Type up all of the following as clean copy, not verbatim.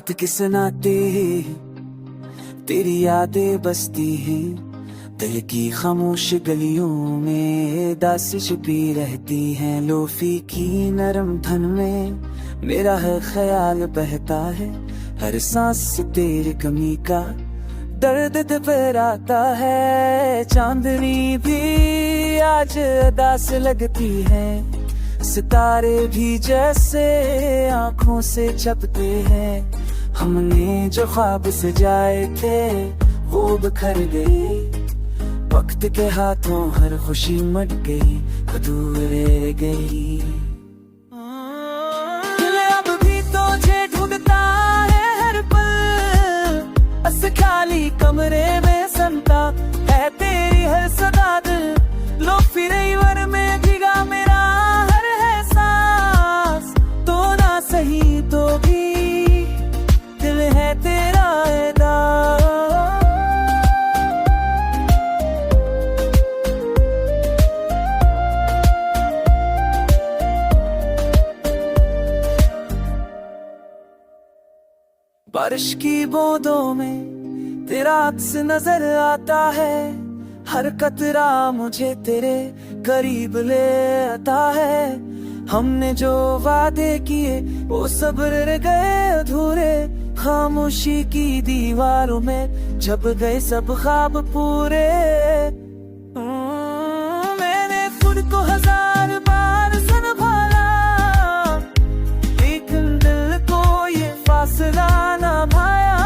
रात के सनाते तेरी यादें बसती हैं, दिल की खामोश गलियों में दास छिपी रहती हैं। लोफी की नरम धन में मेरा हर ख्याल बहता है, हर सांस से तेरी कमी का दर्द दोहराता है। चांदनी भी आज अदास लगती है, सितारे भी जैसे आंखों से झपते हैं। हमने जो ख्वाब सजाए थे वो बिखर गए, वक्त के हाथों हर खुशी मट गई, दूर रह गई। दिल अब भी तुझे ढूंढता है हर पल, बस खाली कमरे में संता है तेरी हर सदा। दिल लो फिर वर में भीगा मेरा हर है सांस, तो ना सही तो भी दिल है तेरा एदा। बारिश की बूंदों में तेरा अक्स नजर आता है, हर कतरा मुझे तेरे करीब ले आता है। हमने जो वादे किए वो सब रह गए अधूरे, खामोशी की दीवारों में छप गए सब ख्वाब पूरे। मैंने खुद को हजार बार संभाला, लेकिन दिल को ये फासला ना भाया।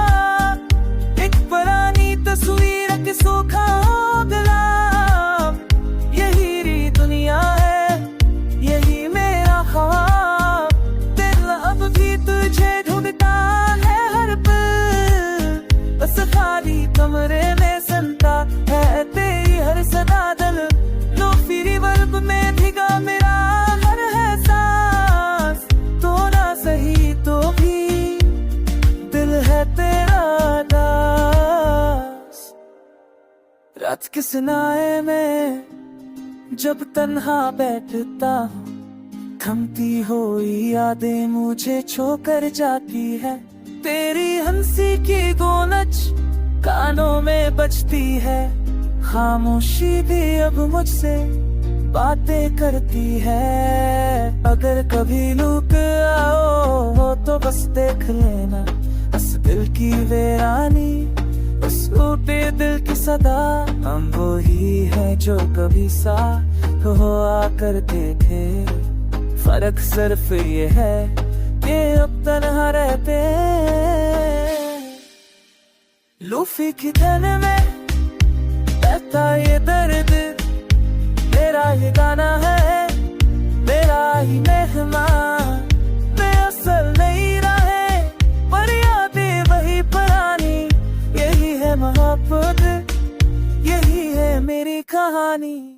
एक पुरानी तस्वीर के सूखा हो गला, यही री दुनिया है, यही मेरा ख्वाब। दिल अब भी तुझे ढूंढता है हर पल, बस खाली कमरे में संता है तेरी हर सदा। दिल लो फिर वर्ब में भीगा मेरा हर है सांस, तो ना सही तो भी दिल है तेरा दास। रात के सनाए में जब तन्हा बैठता हूँ, थमती हुई यादें मुझे छोकर जाती है। तेरी हंसी की गोलच कानों में बजती है, खामोशी भी अब मुझसे बातें करती है। अगर कभी लूट आओ तो बस देख लेना, बस दिल की वीरानी, बस टूटे दिल की सदा। हम वो ही है जो कभी साथ हो आकर देखे, फर्क सिर्फ ये है कि अब तन्हा रहते। लूफी की धन में बहता ये दर्द, मेरा ये गाना है, मेरा ही मेहमान। मैं असल नहीं रहे पर यादें वही पुरानी, यही है मोहब्बत, यही है मेरी कहानी।